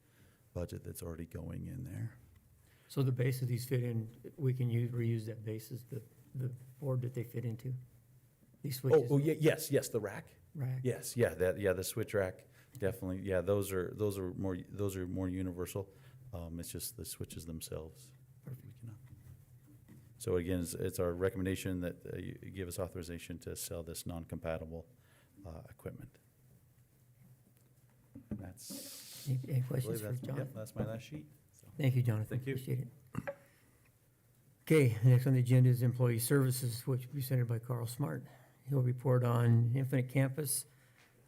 budget that's already going in there. So the bases these fit in, we can reuse that basis, the board that they fit into? These switches? Yeah, yes, the rack. Rack? Yes, the switch rack, definitely. Yeah, those are more universal. It's just the switches themselves. We cannot. So again, it's our recommendation that you give us authorization to sell this non-compatible equipment. And that's. Any I questions believe for that's- John? Yep, that's my last sheet. So. Thank you, Jonathan. Thank you. Appreciate it. Okay, next on the agenda is Employee Services, which will be presented by Carl Smart. He'll report on Infinite Campus,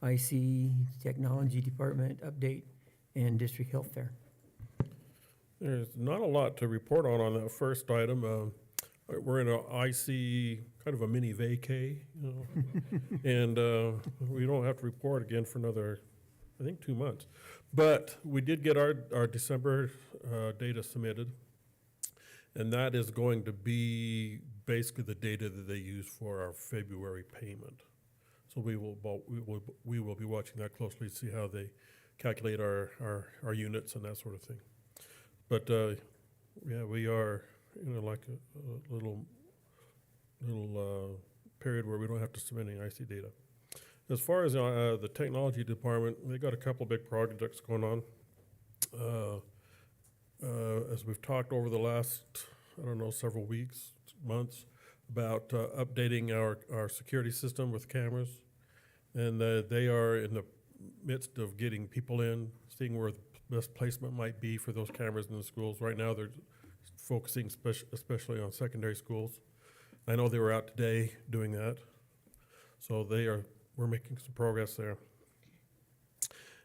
IC, Technology Department update, and District Health Fair. There's not a lot to report on that first item. We're in a IC, kind of a mini vacay, you know, and we don't have to report again for another, I think, 2 months. But we did get our December data submitted, and that is going to be basically the data that they use for our February payment. So we will be watching that closely to see how they calculate our units and that sort of thing. But yeah, we are like a little period where we don't have to submit any IC data. As far as the technology department, they got a couple big projects going on. As we've talked over the last, I don't know, several weeks, months, about updating our security system with cameras. And they are in the midst of getting people in, seeing where the best placement might be for those cameras in the schools. Right now, they're focusing especially on secondary schools. I know they were out today doing that. So we're making some progress there.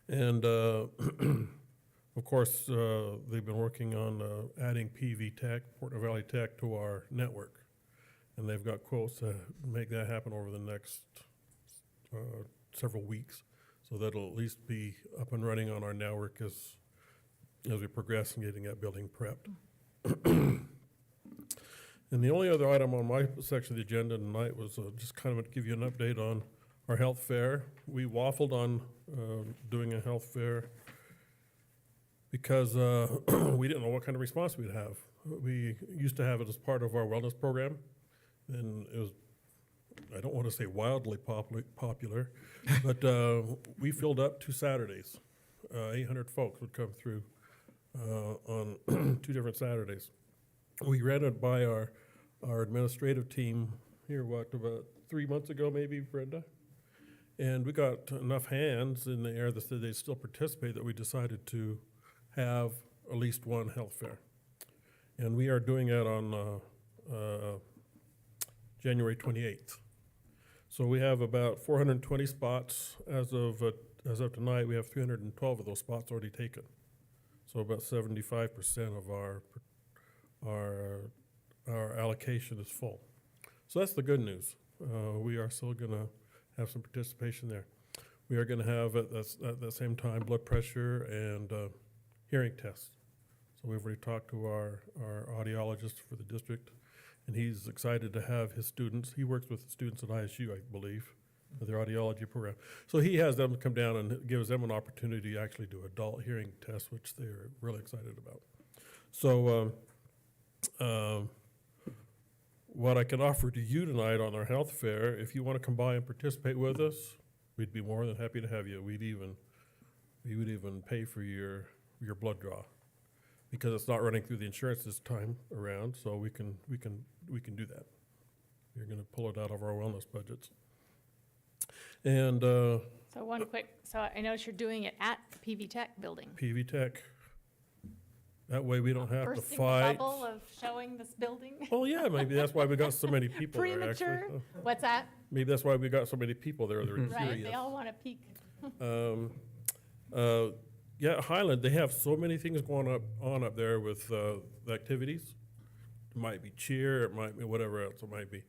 And of course, they've been working on adding PV Tech, Portland Valley Tech, to our network. And they've got quotes to make that happen over the next several weeks. So that'll at least be up and running on our network as we progress in getting that building prepped. And the only other item on my section of the agenda tonight was just kind of to give you an update on our health fair. We waffled on doing a health fair because we didn't know what kind of response we'd have. We used to have it as part of our wellness program, and it was, I don't want to say wildly popular, but we filled up 2 Saturdays. 800 folks would come through on 2 different Saturdays. We ran it by our administrative team here, about 3 months ago, maybe, Brenda? And we got enough hands in the air that said they'd still participate that we decided to have at least one health fair. And we are doing it on January 28th. So we have about 420 spots as of as of tonight, we have 312 of those spots already taken. So about 75% of our allocation is full. So that's the good news. We are still gonna have some participation there. We are gonna have at the same time blood pressure and hearing tests. So we've already talked to our audiologist for the district, and he's excited to have his students. He works with students at ISU, I believe, with their audiology program. So he has them come down and gives them an opportunity to actually do adult hearing tests, which they're really excited about. So what I can offer to you tonight on our health fair, if you want to come by and participate with us, we'd be more than happy to have you. We would even pay for your blood draw, because it's not running through the insurance this time around, so we can do that. You're going to pull it out of our wellness budgets. And So I notice you're doing it at the PV Tech building. PV Tech. That way we don't have to Bursting the fight. bubble of showing this building. Well, yeah, maybe that's why we got so many people there, Premature. actually. What's that? Maybe that's why we got so many people there. They're Right, curious. they all want to peek. Yeah, Highland, they have so many things going on up there with the activities. It might be cheer, it might be whatever else it might be.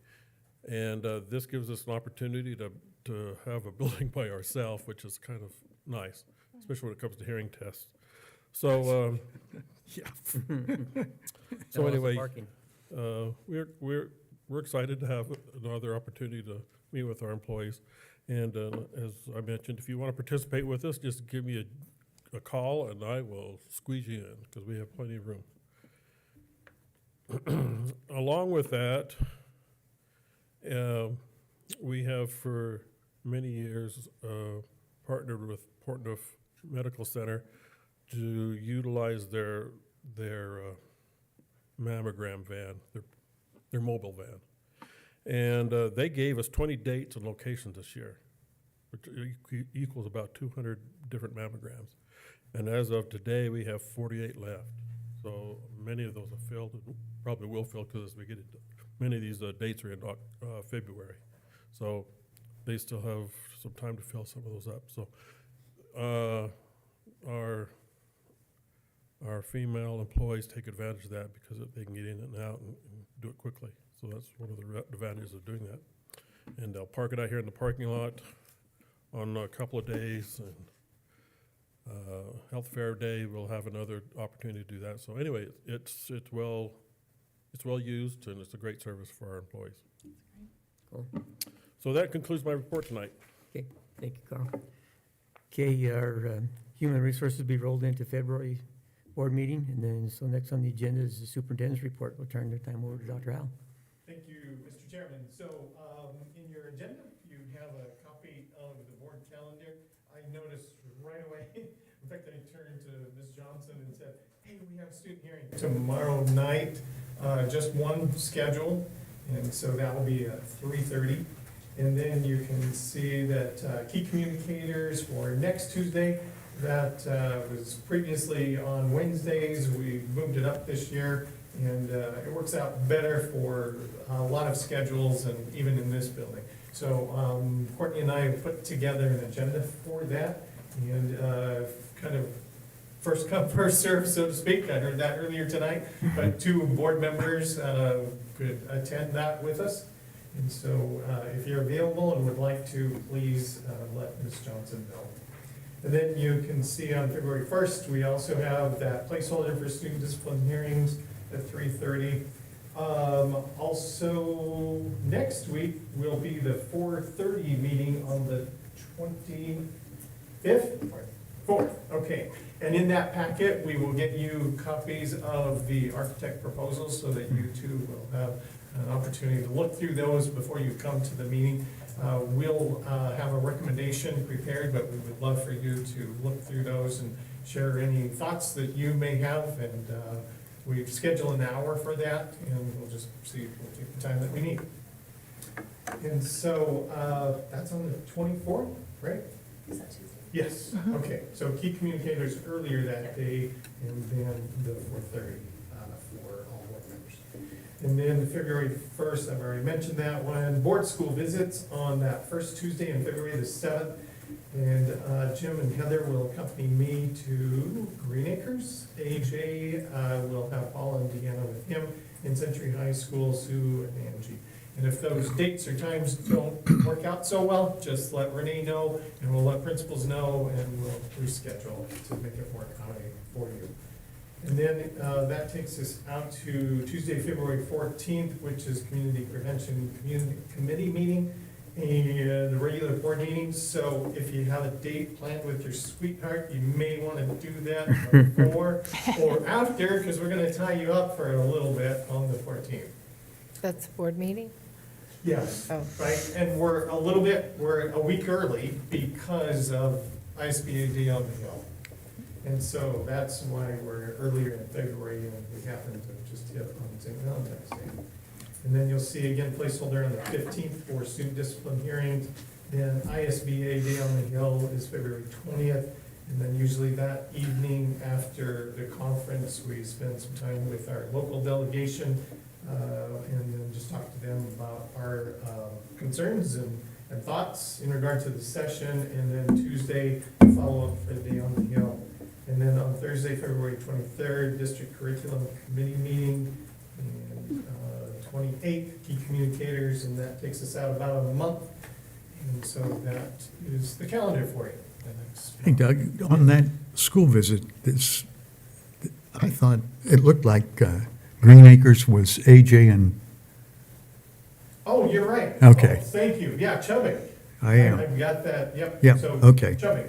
And this gives us an opportunity to have a building by ourselves, which is kind of nice, especially when it comes to hearing tests. So, yeah. So anyway, we're excited to have another opportunity to meet with our employees. And as I mentioned, if you want to participate with us, just give me a call and I will squeeze you in, because we have plenty of room. Along with that, we have for many years partnered with Portneuf Medical Center to utilize their mammogram van, their mobile van. And they gave us 20 dates and locations this year, which equals about 200 different mammograms. And as of today, we have 48 left. So many of those are filled, and probably will fill, because as we get it, many of these dates are in February. So they still have some time to fill some of those up. So our female employees take advantage of that, because they can get in and out and do it quickly. So that's one of the advantages of doing that. And they'll park it out here in the parking lot on a couple of days, and Health Fair Day, we'll have another opportunity to do that. So anyway, it's well used, and it's a great service for our employees. Cool. So that concludes my report tonight. Okay, thank you, Carl. Okay, our human resources will be rolled into February board meeting, and then, so next on the agenda is the superintendent's report. We'll turn the time over to Dr. Howell. Thank you, Mr. Chairman. So in your agenda, you have a copy of the board calendar. I noticed right away, in fact, I turned to Ms. Johnson and said, hey, we have a student hearing tomorrow night, just one schedule, and so that will be at 3:30. And then you can see that key communicators for next Tuesday, that was previously on Wednesdays. We moved it up this year, and it works out better for a lot of schedules, and even in this building. So Courtney and I have put together an agenda for that, and kind of first come, first served, so to speak. I heard that earlier tonight, but 2 board members could attend that with us. And so if you're available and would like to, please let Ms. Johnson know. And then you can see on February 1st, we also have that placeholder for student discipline hearings at 3:30. Also, next week will be the 4:30 meeting on the 25th? 4th, okay. And in that packet, we will get you copies of the architect proposals, so that you too will have an opportunity to look through those before you come to the meeting. We'll have a recommendation prepared, but we would love for you to look through those and share any thoughts that you may have. And we've scheduled an hour for that, and we'll just see, we'll take the time that we need. And so that's on the 24th, right? Is that Tuesday? Yes, okay. So key communicators earlier that day, and then the 4:30 for all board members. And then February 1st, I've already mentioned that one. Board school visits on that first Tuesday in February the 7th. And Jim and Heather will accompany me to Green Acres. AJ will have Paul and Deanna with him. In Century High School, Sue and Angie. And if those dates or times don't work out so well, just let Renee know, and we'll let principals know, and we'll reschedule to make it more accommodating for you. And then that takes us out to Tuesday, February 14th, which is Community Prevention Committee meeting and the regular board meetings. So if you have a date planned with your sweetheart, you may want to do that before or after, because we're going to tie you up for a little bit on the 14th. That's a board meeting? Yes, Oh. right, and we're a week early because of ISBA Day on the Hill. And so that's why we're earlier in February, and we happen to just hit on St. Valentine's Day. And then you'll see again placeholder on the 15th for student discipline hearings. Then ISBA Day on the Hill is February 20th. And then usually that evening after the conference, we spend some time with our local delegation and then just talk to them about our concerns and thoughts in regard to the session. And then Tuesday, follow up for the Day on the Hill. And then on Thursday, February 23rd, District Curriculum Committee meeting. And 28th, key communicators, and that takes us out about a month. And so that is the calendar for you. the next Hey Doug, on that school visit, I thought it looked like Green Acres was AJ and, Oh, you're right. Okay. Oh, thank you. Yeah, Chubbuck. I am. I've got that, yep. Yep, So, okay. Chubbuck,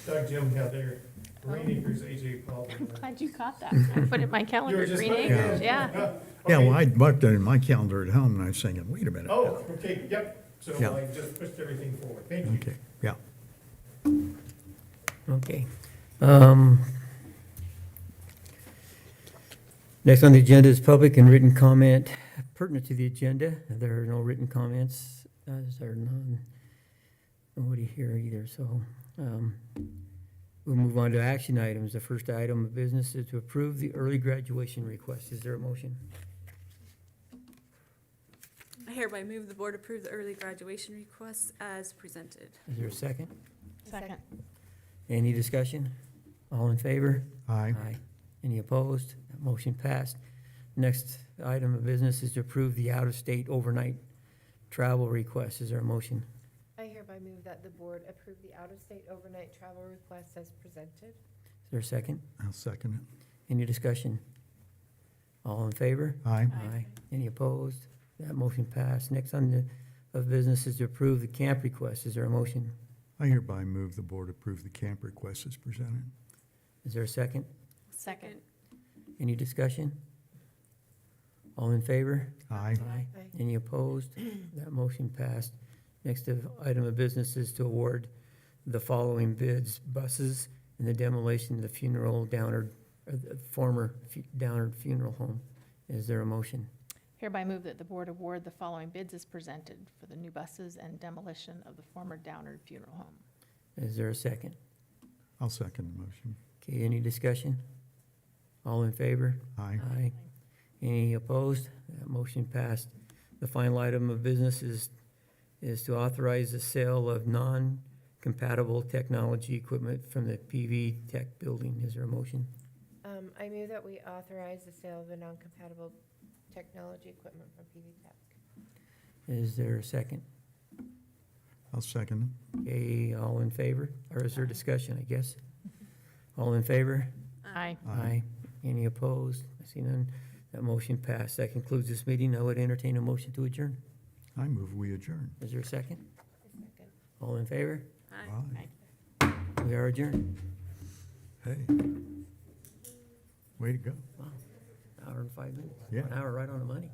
Doug, Jim, Heather, Green Acres, AJ, Paul. I'm glad you caught that. I put it in my You calendar, were just Green putting it Acres, in. yeah. Yeah, Okay. well, I marked it in my calendar at home, and I was thinking, wait a minute. Oh, okay, yep. So Yeah. I just pushed everything forward. Thank you. Okay, yeah. Okay. Next on the agenda is public and written comment pertinent to the agenda. There are no written comments, as there are nobody here either, so we'll move on to action items. The first item of business is to approve the early graduation request. Is there a motion? I hereby move the board approve the early graduation request as presented. Is there a second? Second. Any discussion? All in favor? Aye. Any opposed? That motion passed. Next item of business is to approve the out-of-state overnight travel request. Is there a motion? I hereby move that the board approve the out-of-state overnight travel request as presented. Is there a second? I'll second it. Any discussion? All in favor? Aye. Aye. Any opposed? That motion passed. Next on the of business is to approve the camp request. Is there a motion? I hereby move the board approve the camp request as presented. Is there a second? Second. Any discussion? All in favor? Aye. Aye. Any opposed? That motion passed. Next item of business is to award the following bids: buses and the demolition of the former Downard Funeral Home. Is there a motion? Hereby move that the board award the following bids as presented for the new buses and demolition of the former Downard Funeral Home. Is there a second? I'll second the motion. Okay, any discussion? All in favor? Aye. Aye. Any opposed? That motion passed. The final item of business is to authorize the sale of non-compatible technology equipment from the PV Tech building. Is there a motion? I move that we authorize the sale of the non-compatible technology equipment from PV Tech. Is there a second? I'll second it. Okay, all in favor? Or is there discussion, I guess? All in favor? Aye. Aye. Any opposed? I see none. That motion passed. That concludes this meeting. I would entertain a motion to adjourn. I move we adjourn. Is there a second? Second. All in favor? Aye. Aye. We are adjourned. Hey. Way to go. Wow, hour and 5 minutes. Yeah. An hour right on the money.